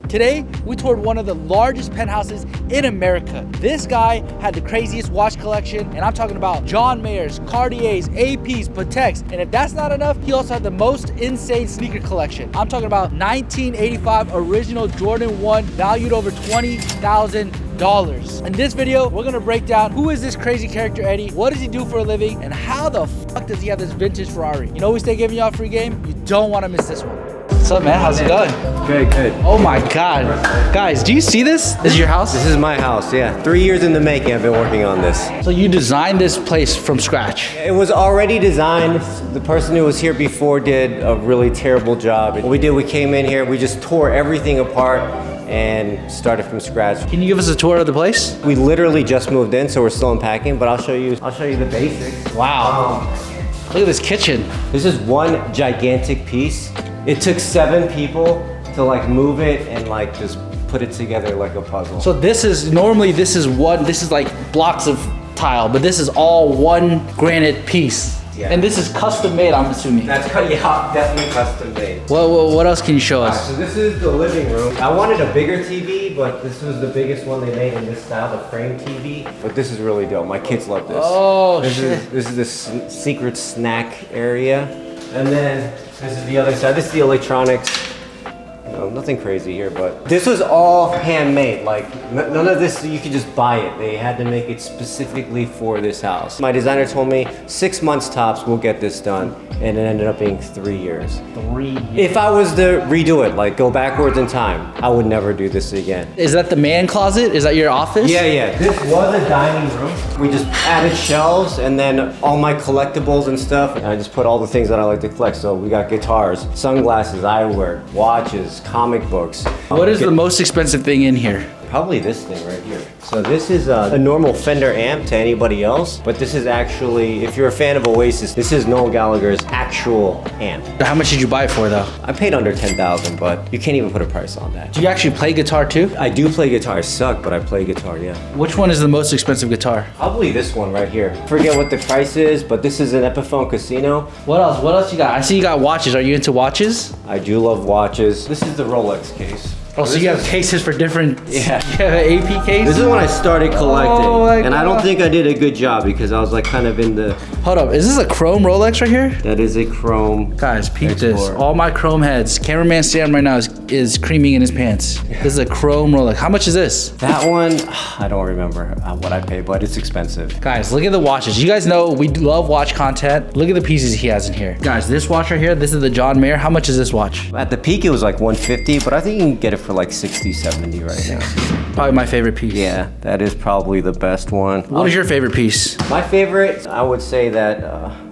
Today, we toured one of the largest penthouses in America. This guy had the craziest watch collection, and I'm talking about John Mayer's, Cartier's, AP's, Pateks, and if that's not enough, he also had the most insane sneaker collection. I'm talking about 1985 original Jordan 1, valued over $20,000. In this video, we're gonna break down who is this crazy character Eddie, what does he do for a living, and how the fuck does he have this vintage Ferrari? You know we stay giving y'all free game? You don't wanna miss this one. What's up, man? How's it going? Good, good. Oh my God. Guys, do you see this? This is your house? This is my house, yeah. 3 years in the making, I've been working on this. So you designed this place from scratch? It was already designed. The person who was here before did a really terrible job. What we did, we came in here, we just tore everything apart and started from scratch. Can you give us a tour of the place? We literally just moved in, so we're still unpacking, but I'll show you the basics. Wow. Look at this kitchen. This is one gigantic piece. It took 7 people to like move it and like just put it together like a puzzle. So this is, normally this is like blocks of tile, but this is all one granite piece. Yeah. And this is custom made, I'm assuming. That's yeah, definitely custom made. What else can you show us? So this is the living room. I wanted a bigger TV, but this was the biggest one they made in this style, the frame TV. But this is really dope. My kids love this. Oh, shit. This is the secret snack area. And then this is the other side. This is the electronics. No, nothing crazy here, but this was all handmade. Like none of this, you could just buy it. They had to make it specifically for this house. My designer told me 6 months tops, we'll get this done. And it ended up being 3 years. 3 years. If I was to redo it, like go backwards in time, I would never do this again. Is that the man closet? Is that your office? Yeah, yeah. This was a dining room. We just added shelves and then all my collectibles and stuff. And I just put all the things that I like to collect. So we got guitars, sunglasses, eyewear, watches, comic books. What is the most expensive thing in here? Probably this thing right here. So this is a normal Fender amp to anybody else, but this is actually, if you're a fan of Oasis, this is Noel Gallagher's actual amp. How much did you buy it for though? I paid under 10,000, but you can't even put a price on that. Do you actually play guitar too? I do play guitar. I suck, but I play guitar, yeah. Which one is the most expensive guitar? Probably this one right here. Forget what the price is, but this is an Epiphone Casino. What else? What else you got? I see you got watches. Are you into watches? I do love watches. This is the Rolex case. Oh, so you have cases for different, yeah. You have an AP case? This is when I started collecting. Oh my God. And I don't think I did a good job because I was like kind of in the... Hold up, is this a chrome Rolex right here? That is a chrome. Guys, peep Explorer. this. All my chrome heads. Cameraman Sam right now is creaming in his pants. This is a chrome Rolex. How much is this? That one, I don't remember what I paid, but it's expensive. Guys, look at the watches. You guys know we love watch content. Look at the pieces he has in here. Guys, this watch right here, this is the John Mayer. How much is this watch? At the peak, it was like 150, but I think you can get it for like 60, 70 right now. Probably my favorite piece. Yeah, that is probably the best one. What is your favorite piece? My favorite, I would say that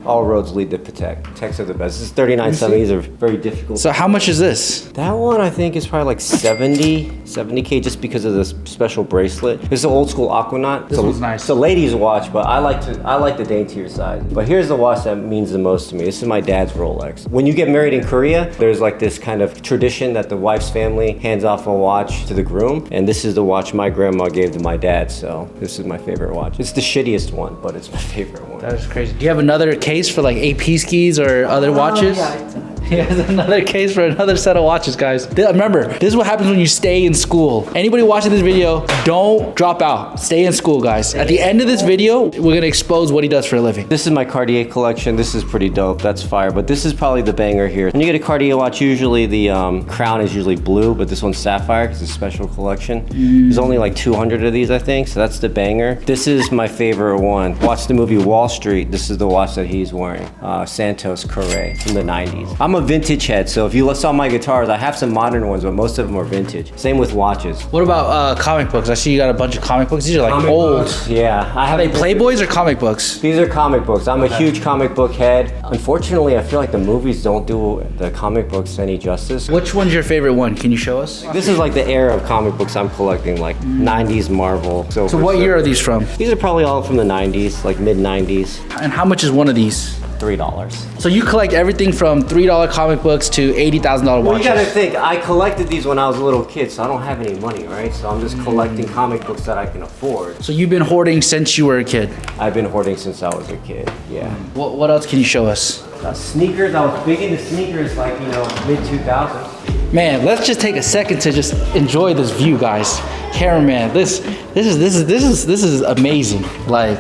all roads lead to Patek. Pateks are the best. This is 3970s are very difficult. So how much is this? That one I think is probably like 70K just because of this special bracelet. This is an old school Aquanaut. This one's nice. It's a ladies watch, but I like the daintier side. But here's the watch that means the most to me. This is my dad's Rolex. When you get married in Korea, there's like this kind of tradition that the wife's family hands off a watch to the groom, and this is the watch my grandma gave to my dad, so this is my favorite watch. It's the shittiest one, but it's my favorite one. That is crazy. Do you have another case for like AP skis or other watches? Yeah. He has another case for another set of watches, guys. Remember, this is what happens when you stay in school. Anybody watching this video, don't drop out. Stay in school, guys. At the end of this video, we're gonna expose what he does for a living. This is my Cartier collection. This is pretty dope. That's fire, but this is probably the banger here. When you get a Cartier watch, usually the crown is usually blue, but this one's sapphire because it's a special collection. There's only like 200 of these, I think, so that's the banger. This is my favorite one. Watch the movie Wall Street. This is the watch that he's wearing. Santos Corre from the 90s. I'm a vintage head, so if you saw my guitars, I have some modern ones, but most of them are vintage. Same with watches. What about comic books? I see you got a bunch of comic books. These are like Comic old. books, yeah. Are they Playboys or comic books? These are comic books. I'm a huge comic book head. Unfortunately, I feel like the movies don't do the comic books any justice. Which one's your favorite one? Can you show us? This is like the era of comic books I'm collecting, like 90s Marvel. So what year are these from? These are probably all from the 90s, like mid 90s. And how much is one of these? $3. So you collect everything from $3 comic books to $80,000 watches. Well, you gotta think, I collected these when I was a little kid, so I don't have any money, right? So I'm just collecting comic books that I can afford. So you've been hoarding since you were a kid? I've been hoarding since I was a kid, yeah. What else can you show us? Sneakers, I was big into sneakers like, you know, mid 2000s. Man, let's just take a second to just enjoy this view, guys. Cameraman, this is amazing. Like,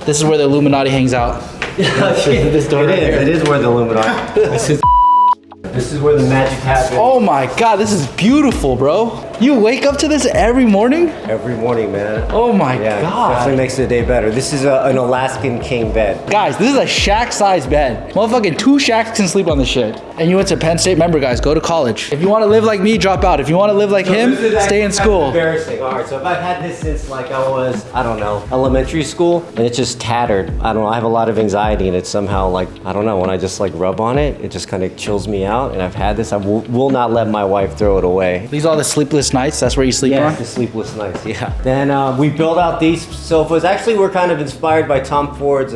this is where the Illuminati hangs out. This door right here. It is where the Illuminati. This is where the magic happens. Oh my God, this is beautiful, bro. You wake up to this every morning? Every morning, man. Oh my Yeah, God. definitely makes the day better. This is an Alaskan king bed. Guys, this is a shack-sized bed. Motherfucking 2 shacks can sleep on this shit. And you went to Penn State? Remember, guys, go to college. If you want to live like me, drop out. If you want to live like him, stay in school. Embarrassing. All right, so if I've had this since like I was, I don't know, elementary school, and it's just tattered. I don't know, I have a lot of anxiety, and it's somehow like, I don't know, when I just like rub on it, it just kind of chills me out. And I've had this, I will not let my wife throw it away. These are the sleepless nights? That's where you sleep on? The sleepless nights, yeah. Then we built out these sofas. Actually, we're kind of inspired by Tom Ford's,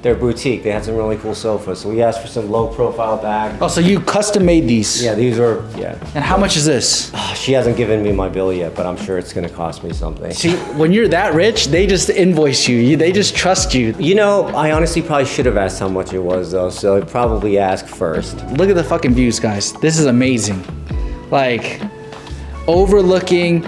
their boutique. They had some really cool sofas. So we asked for some low profile back. Oh, so you custom made these? Yeah, these are, yeah. And how much is this? She hasn't given me my bill yet, but I'm sure it's gonna cost me something. See, when you're that rich, they just invoice you. They just trust you. You know, I honestly probably should have asked how much it was though, so I'd probably ask first. Look at the fucking views, guys. This is amazing. Like, overlooking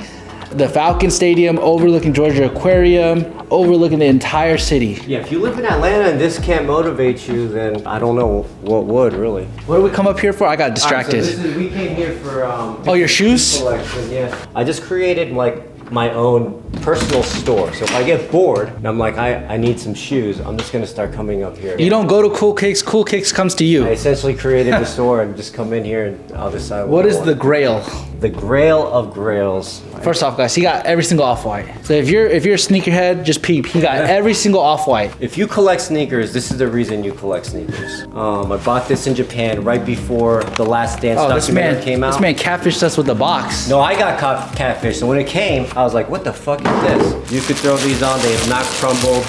the Falcon Stadium, overlooking Georgia Aquarium, overlooking the entire city. Yeah, if you live in Atlanta and this can't motivate you, then I don't know what would, really. What did we come up here for? I got distracted. All right, so we came here for... oh, your shoes? Collection, yeah. I just created, like, my own personal store. So if I get bored and I'm like, I need some shoes, I'm just gonna start coming up here. You don't go to Cool Kicks comes to you. I essentially created the store and just come in here and I'll decide what is the grail? The grail of grails. First off, guys, he got every single off-white. So if you're a sneakerhead, just peep. He got every single off-white. If you collect sneakers, this is the reason you collect sneakers. I bought this in Japan right before the Last Dance documentary came out. This man catfished us with the box. No, I got catfished. So when it came, I was like, what the fuck is this? You could throw these on, they have not crumbled.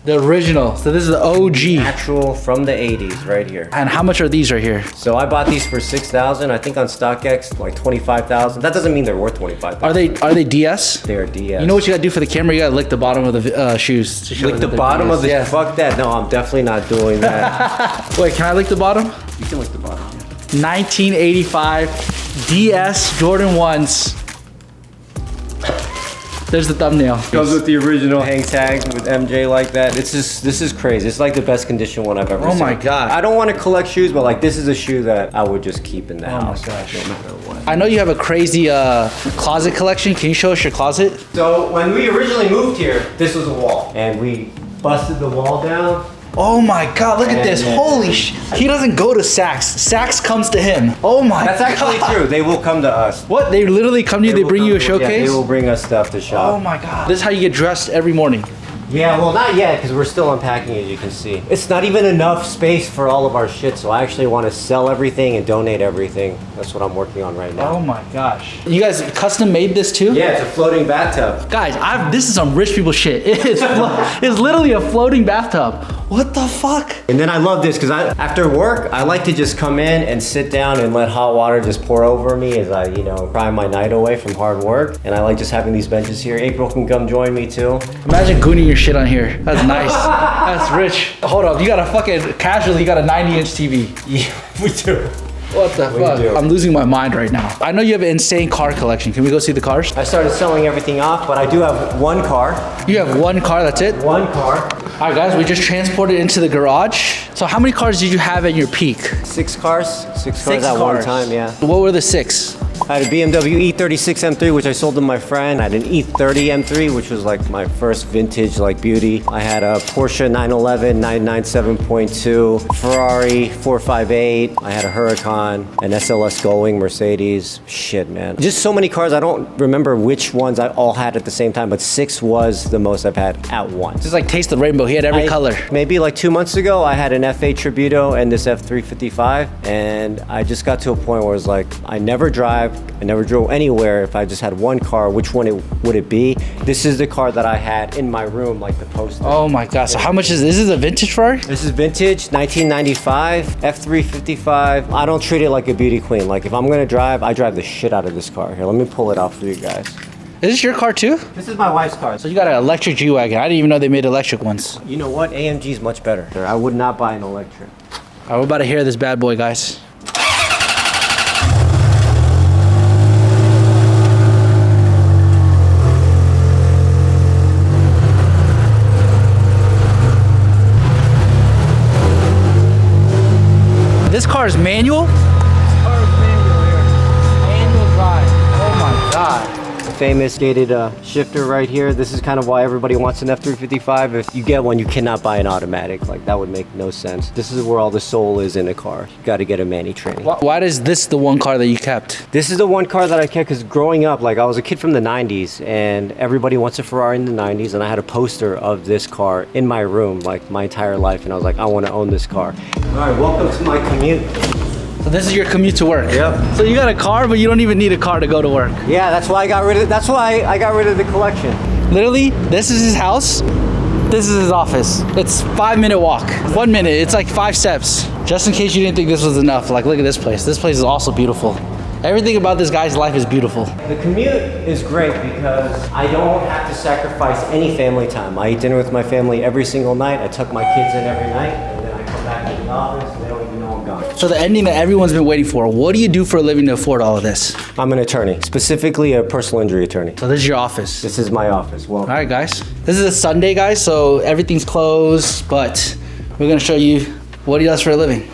The original. So this is the OG. Actual from the 80s right here. And how much are these right here? So I bought these for $6,000. I think on StockX, like $25,000. That doesn't mean they're worth $25,000. Are they DS? They're DS. You know what you gotta do for the camera? You gotta lick the bottom of the shoes. To show lick the bottom of the shoes? Fuck that. No, I'm definitely not doing that. Wait, can I lick the bottom? You can lick the bottom. 1985 DS Jordan 1s. There's the thumbnail. Comes with the original hang tag with MJ like that. This is crazy. It's like the best condition one I've ever seen. Oh my God. I don't want to collect shoes, but like this is a shoe that I would just keep in the house. Oh my gosh. No matter what. I know you have a crazy closet collection. Can you show us your closet? So when we originally moved here, this was a wall. And we busted the wall down. Oh my God, look at this. Holy sh! He doesn't go to Saks. Saks comes to him. Oh my God. That's actually true. They will come to us. What? They literally come to you, they bring you a showcase? Yeah, they will bring us stuff to shop. Oh my God. This is how you get dressed every morning. Yeah, well, not yet, because we're still unpacking, as you can see. It's not even enough space for all of our shit, so I actually want to sell everything and donate everything. That's what I'm working on right now. Oh my gosh. You guys custom made this too? Yeah, it's a floating bathtub. Guys, this is some rich people shit. It's literally a floating bathtub. What the fuck? And then I love this, because after work, I like to just come in and sit down and let hot water just pour over me as I, cry my night away from hard work. And I like just having these benches here. April can come join me too. Imagine gooning your shit on here. That's nice. That's rich. Hold up, you got a fucking, casually, you got a 90-inch TV. Yeah, we do. What the fuck? I'm losing my mind right now. I know you have an insane car collection. Can we go see the cars? I started selling everything off, but I do have one car. You have one car, that's it? One car. All right, guys, we just transported into the garage. So how many cars did you have at your peak? 6 cars. 6 cars at one time, yeah. What were the 6? I had a BMW E36 M3, which I sold to my friend. I had an E30 M3, which was like my first vintage like beauty. I had a Porsche 911 997.2, Ferrari 458. I had a Huracan, an SLS Gullwing Mercedes. Shit, man. Just so many cars. I don't remember which ones I all had at the same time, but 6 was the most I've had at once. Just like Taste the Rainbow. He had every color. Maybe like 2 months ago, I had an F8 Tributo and this F355, and I just got to a point where it was like, I never drive. I never drove anywhere. If I just had one car, which one would it be? This is the car that I had in my room, like the poster. Oh my God, so how much is this? Is a vintage Ferrari? This is vintage, 1995, F355. I don't treat it like a beauty queen. Like if I'm gonna drive, I drive the shit out of this car. Here, let me pull it out for you guys. Is this your car too? This is my wife's car. So you got an electric G-Wagon. I didn't even know they made electric ones. You know what? AMG is much better. I would not buy an electric. All right, we're about to hear this bad boy, guys. car is manual? Manual drive. Oh my God. Famous gated shifter right here. This is kind of why everybody wants an F355. If you get one, you cannot buy an automatic. Like, that would make no sense. This is where all the soul is in a car. You got to get a Manny training. Why is this the one car that you kept? This is the one car that I kept because growing up, like, I was a kid from the 90s and everybody wants a Ferrari in the 90s, and I had a poster of this car in my room like my entire life, and I was like, I want to own this car. All right, welcome to my commute. So this is your commute to work? Yep. So you got a car, but you don't even need a car to go to work? Yeah, that's why I got rid of the collection. Literally, this is his house. This is his office. It's 5-minute walk. 1 minute, it's like 5 steps. Just in case you didn't think this was enough, like, look at this place. This place is also beautiful. Everything about this guy's life is beautiful. The commute is great because I don't have to sacrifice any family time. I eat dinner with my family every single night. I tuck my kids in every night, and then I come back to the office and they don't even know I'm gone. So the ending that everyone's been waiting for, what do you do for a living to afford all of this? I'm an attorney, specifically a personal injury attorney. So this is your office? This is my office. Well, all right, guys. This is a Sunday, guys, so everything's closed, but we're gonna show you what he does for a living.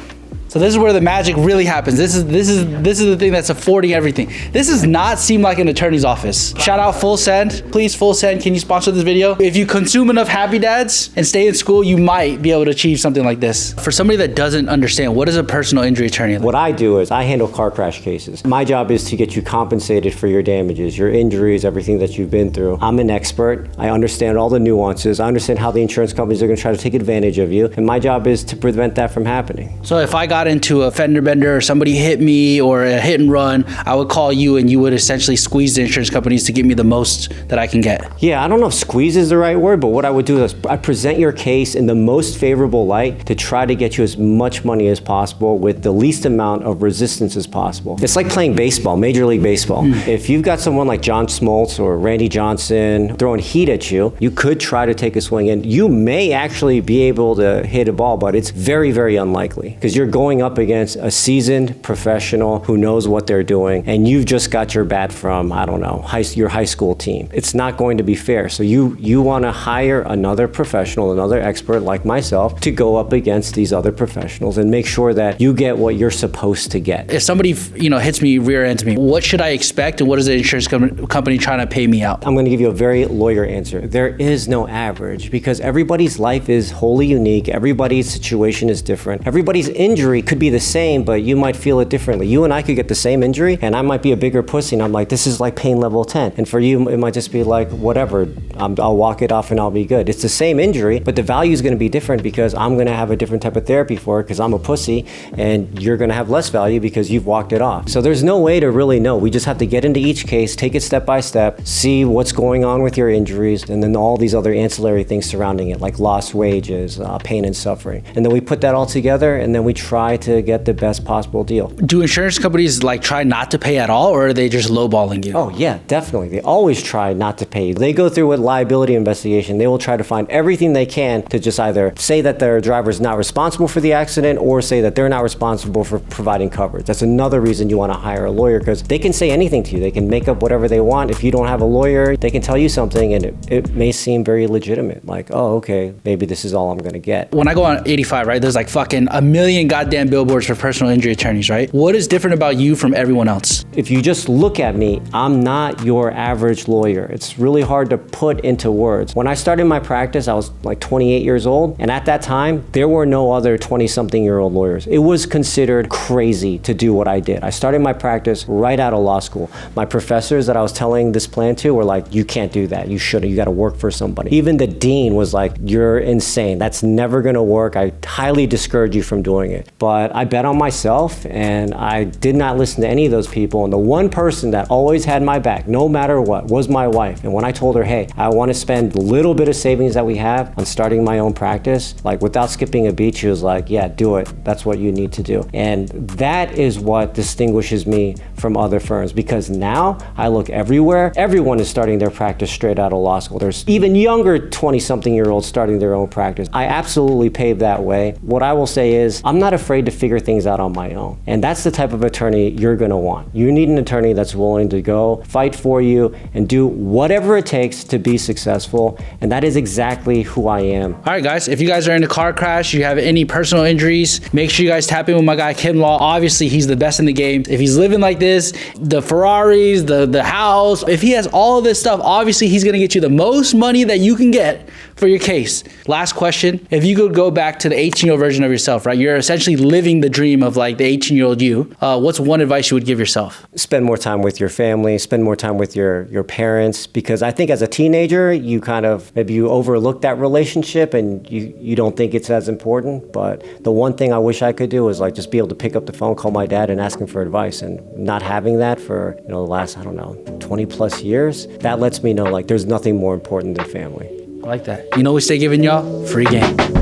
So this is where the magic really happens. This is the thing that's affording everything. This does not seem like an attorney's office. Shout out Full Send. Please, Full Send, can you sponsor this video? If you consume enough Happy Dads and stay in school, you might be able to achieve something like this. For somebody that doesn't understand, what is a personal injury attorney? What I do is I handle car crash cases. My job is to get you compensated for your damages, your injuries, everything that you've been through. I'm an expert. I understand all the nuances. I understand how the insurance companies are gonna try to take advantage of you. And my job is to prevent that from happening. So if I got into a fender bender or somebody hit me or a hit and run, I would call you and you would essentially squeeze the insurance companies to get me the most that I can get. Yeah, I don't know if squeeze is the right word, but what I would do is I present your case in the most favorable light to try to get you as much money as possible with the least amount of resistance as possible. It's like playing baseball, Major League Baseball. If you've got someone like John Smoltz or Randy Johnson throwing heat at you, you could try to take a swing and you may actually be able to hit a ball, but it's very, very unlikely because you're going up against a seasoned professional who knows what they're doing, and you've just got your bat from, I don't know, your high school team. It's not going to be fair. So you want to hire another professional, another expert like myself to go up against these other professionals and make sure that you get what you're supposed to get. If somebody, hits me, rear ends me, what should I expect and what is the insurance company trying to pay me out? I'm going to give you a very lawyer answer. There is no average because everybody's life is wholly unique. Everybody's situation is different. Everybody's injury could be the same, but you might feel it differently. You and I could get the same injury and I might be a bigger pussy and I'm like, this is like pain level 10. And for you, it might just be like, whatever, I'll walk it off and I'll be good. It's the same injury, but the value is going to be different because I'm going to have a different type of therapy for it because I'm a pussy, and you're going to have less value because you've walked it off. So there's no way to really know. We just have to get into each case, take it step by step, see what's going on with your injuries, and then all these other ancillary things surrounding it, like lost wages, pain and suffering. And then we put that all together and then we try to get the best possible deal. Do insurance companies try not to pay at all, or are they just lowballing you? Oh yeah, definitely. They always try not to pay. They go through a liability investigation. They will try to find everything they can to just either say that their driver is not responsible for the accident or say that they're not responsible for providing coverage. That's another reason you want to hire a lawyer, because they can say anything to you. They can make up whatever they want. If you don't have a lawyer, they can tell you something and it may seem very legitimate. Like, oh, okay, maybe this is all I'm going to get. When I go on 85, right, there's fucking a million goddamn billboards for personal injury attorneys, right? What is different about you from everyone else? If you just look at me, I'm not your average lawyer. It's really hard to put into words. When I started my practice, I was like 28 years old. And at that time, there were no other 20-something-year-old lawyers. It was considered crazy to do what I did. I started my practice right out of law school. My professors that I was telling this plan to were like, you can't do that. You shouldn't. You got to work for somebody. Even the dean was like, you're insane. That's never going to work. I highly discourage you from doing it. But I bet on myself and I did not listen to any of those people. And the one person that always had my back, no matter what, was my wife. And when I told her, hey, I want to spend a little bit of savings that we have on starting my own practice, without skipping a beat, she was like, yeah, do it. That's what you need to do. And that is what distinguishes me from other firms, because now I look everywhere. Everyone is starting their practice straight out of law school. There's even younger 20-something-year-olds starting their own practice. I absolutely paved that way. What I will say is, I'm not afraid afraid to figure things out on my own. And that's the type of attorney you're gonna want. You need an attorney that's willing to go fight for you and do whatever it takes to be successful. And that is exactly who I am. All right, guys, if you guys are in a car crash, you have any personal injuries, make sure you guys tap in with my guy, Ken Law. Obviously, he's the best in the game. If he's living like this, the Ferraris, the house, if he has all of this stuff, obviously he's gonna get you the most money that you can get for your case. Last question, if you could go back to the 18-year-old version of yourself, right? You're essentially living the dream of like the 18-year-old you. What's one advice you would give yourself? Spend more time with your family, spend more time with your parents, because I think as a teenager, you kind of, maybe you overlook that relationship and you don't think it's as important. But the one thing I wish I could do is like just be able to pick up the phone, call my dad and ask him for advice. And not having that for, the last, 20 plus years, that lets me know like there's nothing more important than family. I like that. You know what we stay giving y'all? Free game.